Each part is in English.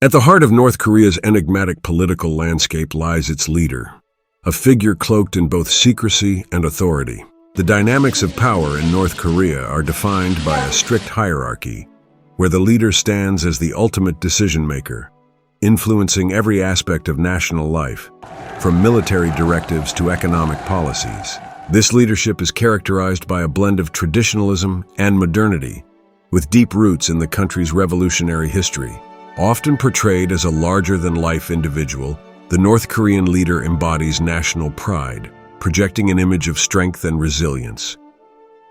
At the heart of North Korea's enigmatic political landscape lies its leader, a figure cloaked in both secrecy and authority. The dynamics of power in North Korea are defined by a strict hierarchy, where the leader stands as the ultimate decision-maker, influencing every aspect of national life, from military directives to economic policies. This leadership is characterized by a blend of traditionalism and modernity, with deep roots in the country's revolutionary history. Often portrayed as a larger-than-life individual, the North Korean leader embodies national pride, projecting an image of strength and resilience.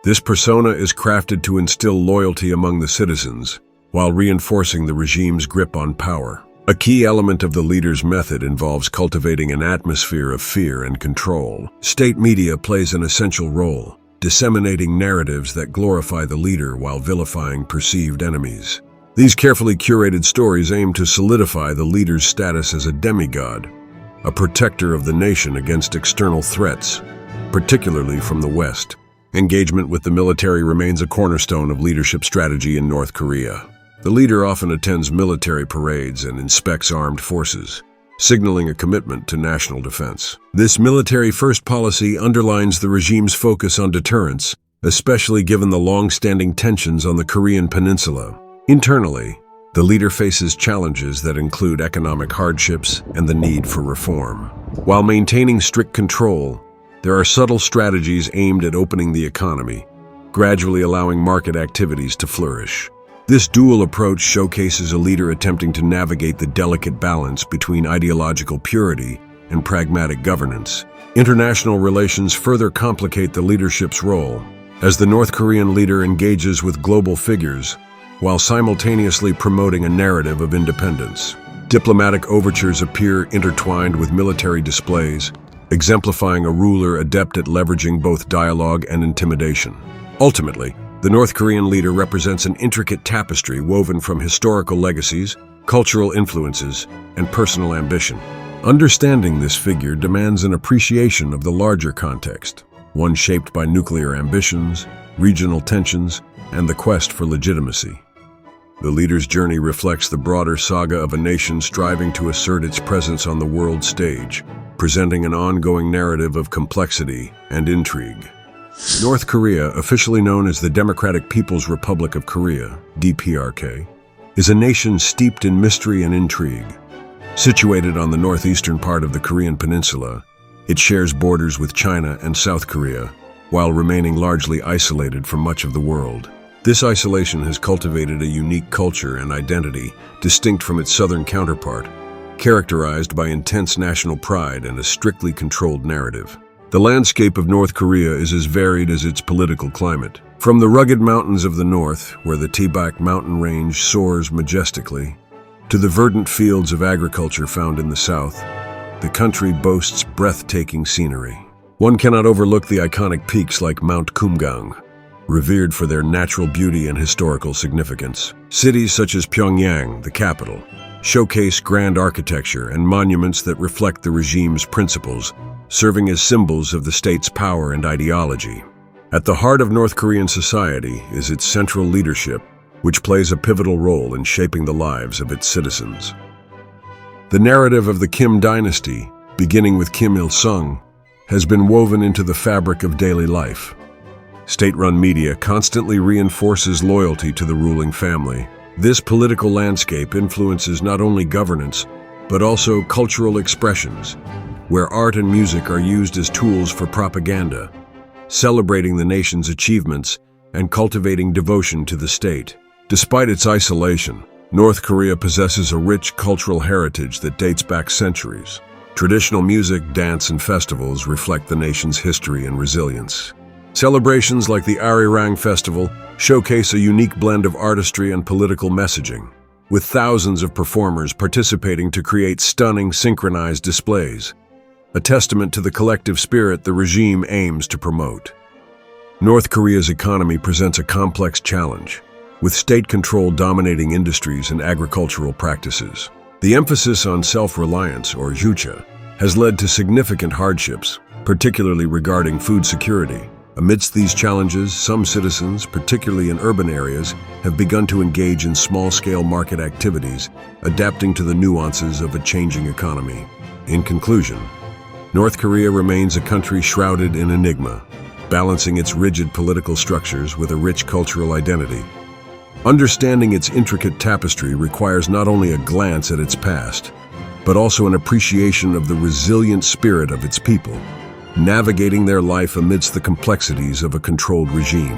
This persona is crafted to instill loyalty among the citizens, while reinforcing the regime's grip on power. A key element of the leader's method involves cultivating an atmosphere of fear and control. State media plays an essential role, disseminating narratives that glorify the leader while vilifying perceived enemies. These carefully curated stories aim to solidify the leader's status as a demigod, a protector of the nation against external threats, particularly from the West. Engagement with the military remains a cornerstone of leadership strategy in North Korea. The leader often attends military parades and inspects armed forces, signaling a commitment to national defense. This military-first policy underlines the regime's focus on deterrence, especially given the long-standing tensions on the Korean peninsula. Internally, the leader faces challenges that include economic hardships and the need for reform. While maintaining strict control, there are subtle strategies aimed at opening the economy, gradually allowing market activities to flourish. This dual approach showcases a leader attempting to navigate the delicate balance between ideological purity and pragmatic governance. International relations further complicate the leadership's role, as the North Korean leader engages with global figures while simultaneously promoting a narrative of independence. Diplomatic overtures appear intertwined with military displays, exemplifying a ruler adept at leveraging both dialogue and intimidation. Ultimately, the North Korean leader represents an intricate tapestry woven from historical legacies, cultural influences, and personal ambition. Understanding this figure demands an appreciation of the larger context, one shaped by nuclear ambitions, regional tensions, and the quest for legitimacy. The leader's journey reflects the broader saga of a nation striving to assert its presence on the world stage, presenting an ongoing narrative of complexity and intrigue. North Korea, officially known as the Democratic People's Republic of Korea, DPRK, is a nation steeped in mystery and intrigue. Situated on the northeastern part of the Korean peninsula, it shares borders with China and South Korea, while remaining largely isolated from much of the world. This isolation has cultivated a unique culture and identity distinct from its southern counterpart, characterized by intense national pride and a strictly controlled narrative. The landscape of North Korea is as varied as its political climate. From the rugged mountains of the north, where the Taebaek mountain range soars majestically, to the verdant fields of agriculture found in the south, the country boasts breathtaking scenery. One cannot overlook the iconic peaks like Mount Kumgang, revered for their natural beauty and historical significance. Cities such as Pyongyang, the capital, showcase grand architecture and monuments that reflect the regime's principles, serving as symbols of the state's power and ideology. At the heart of North Korean society is its central leadership, which plays a pivotal role in shaping the lives of its citizens. The narrative of the Kim dynasty, beginning with Kim Il-sung, has been woven into the fabric of daily life. State-run media constantly reinforces loyalty to the ruling family. This political landscape influences not only governance, but also cultural expressions, where art and music are used as tools for propaganda, celebrating the nation's achievements and cultivating devotion to the state. Despite its isolation, North Korea possesses a rich cultural heritage that dates back centuries. Traditional music, dance, and festivals reflect the nation's history and resilience. Celebrations like the Arirang Festival showcase a unique blend of artistry and political messaging, with thousands of performers participating to create stunning synchronized displays, a testament to the collective spirit the regime aims to promote. North Korea's economy presents a complex challenge, with state control dominating industries and agricultural practices. The emphasis on self-reliance, or Juche, has led to significant hardships, particularly regarding food security. Amidst these challenges, some citizens, particularly in urban areas, have begun to engage in small-scale market activities, adapting to the nuances of a changing economy. In conclusion, North Korea remains a country shrouded in enigma, balancing its rigid political structures with a rich cultural identity. Understanding its intricate tapestry requires not only a glance at its past, but also an appreciation of the resilient spirit of its people, navigating their life amidst the complexities of a controlled regime.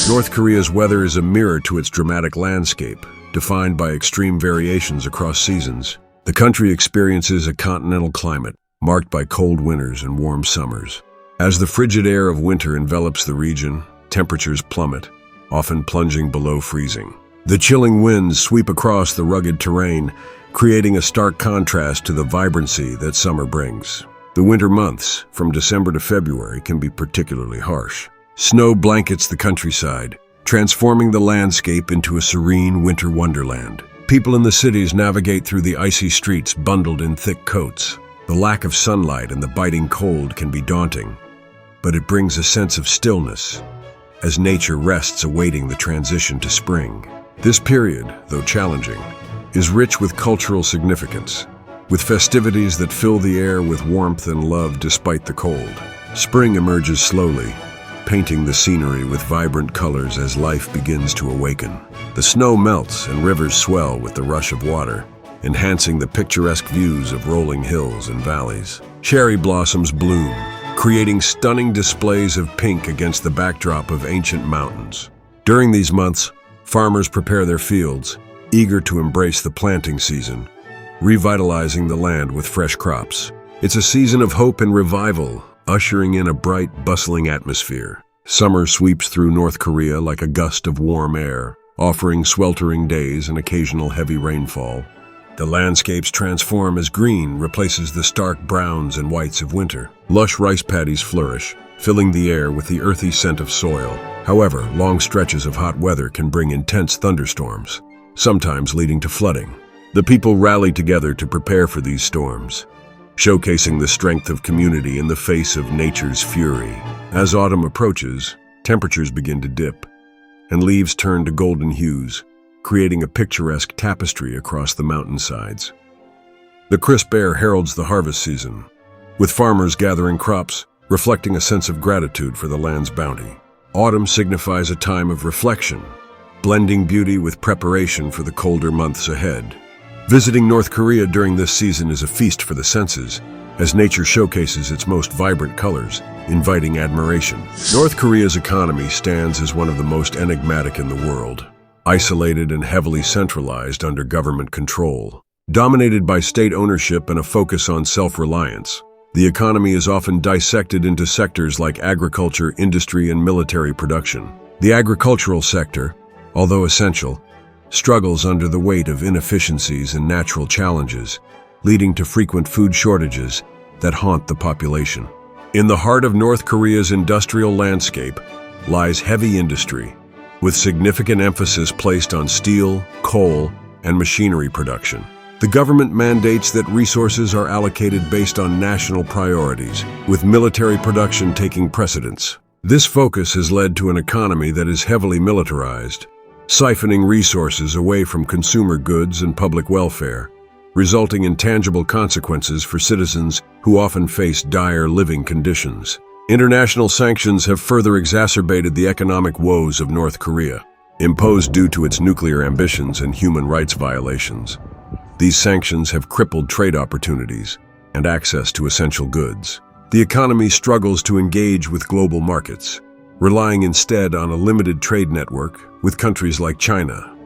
North Korea's weather is a mirror to its dramatic landscape, defined by extreme variations across seasons. The country experiences a continental climate, marked by cold winters and warm summers. As the frigid air of winter envelops the region, temperatures plummet, often plunging below freezing. The chilling winds sweep across the rugged terrain, creating a stark contrast to the vibrancy that summer brings. The winter months, from December to February, can be particularly harsh. Snow blankets the countryside, transforming the landscape into a serene winter wonderland. People in the cities navigate through the icy streets bundled in thick coats. The lack of sunlight and the biting cold can be daunting, but it brings a sense of stillness, as nature rests awaiting the transition to spring. This period, though challenging, is rich with cultural significance, with festivities that fill the air with warmth and love despite the cold. Spring emerges slowly, painting the scenery with vibrant colors as life begins to awaken. The snow melts and rivers swell with the rush of water, enhancing the picturesque views of rolling hills and valleys. Cherry blossoms bloom, creating stunning displays of pink against the backdrop of ancient mountains. During these months, farmers prepare their fields, eager to embrace the planting season, revitalizing the land with fresh crops. It's a season of hope and revival, ushering in a bright, bustling atmosphere. Summer sweeps through North Korea like a gust of warm air, offering sweltering days and occasional heavy rainfall. The landscapes transform as green replaces the stark browns and whites of winter. Lush rice paddies flourish, filling the air with the earthy scent of soil. However, long stretches of hot weather can bring intense thunderstorms, sometimes leading to flooding. The people rally together to prepare for these storms, showcasing the strength of community in the face of nature's fury. As autumn approaches, temperatures begin to dip, and leaves turn to golden hues, creating a picturesque tapestry across the mountainsides. The crisp air heralds the harvest season, with farmers gathering crops, reflecting a sense of gratitude for the land's bounty. Autumn signifies a time of reflection, blending beauty with preparation for the colder months ahead. Visiting North Korea during this season is a feast for the senses, as nature showcases its most vibrant colors, inviting admiration. North Korea's economy stands as one of the most enigmatic in the world. Isolated and heavily centralized under government control. Dominated by state ownership and a focus on self-reliance, the economy is often dissected into sectors like agriculture, industry, and military production. The agricultural sector, although essential, struggles under the weight of inefficiencies and natural challenges, leading to frequent food shortages that haunt the population. In the heart of North Korea's industrial landscape lies heavy industry, with significant emphasis placed on steel, coal, and machinery production. The government mandates that resources are allocated based on national priorities, with military production taking precedence. This focus has led to an economy that is heavily militarized, siphoning resources away from consumer goods and public welfare, resulting in tangible consequences for citizens who often face dire living conditions. International sanctions have further exacerbated the economic woes of North Korea, imposed due to its nuclear ambitions and human rights violations. These sanctions have crippled trade opportunities and access to essential goods. The economy struggles to engage with global markets, relying instead on a limited trade network with countries like China,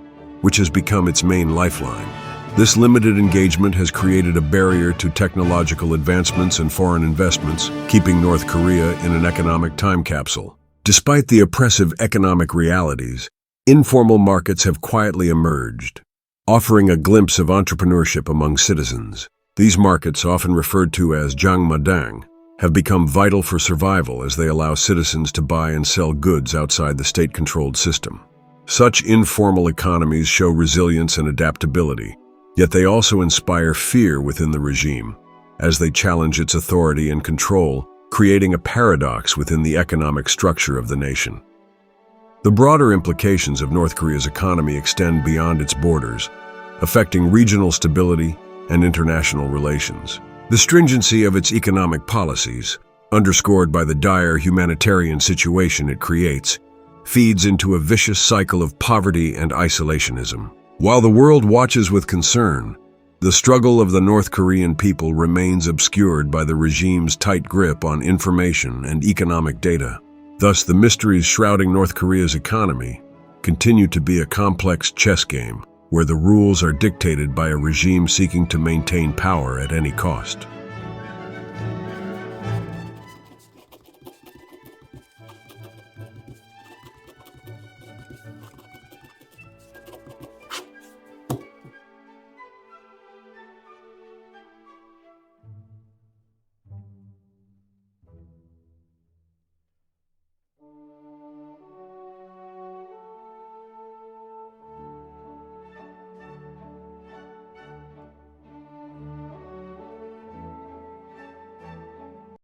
which has become its main lifeline. This limited engagement has created a barrier to technological advancements and foreign investments, keeping North Korea in an economic time capsule. Despite the oppressive economic realities, informal markets have quietly emerged, offering a glimpse of entrepreneurship among citizens. These markets, often referred to as Jang, have become vital for survival as they allow citizens to buy and sell goods outside the state-controlled system. Such informal economies show resilience and adaptability, yet they also inspire fear within the regime, as they challenge its authority and control, creating a paradox within the economic structure of the nation. The broader implications of North Korea's economy extend beyond its borders, affecting regional stability and international relations. The stringency of its economic policies, underscored by the dire humanitarian situation it creates, feeds into a vicious cycle of poverty and isolationism. While the world watches with concern, the struggle of the North Korean people remains obscured by the regime's tight grip on information and economic data. Thus, the mysteries shrouding North Korea's economy continue to be a complex chess game, where the rules are dictated by a regime seeking to maintain power at any cost.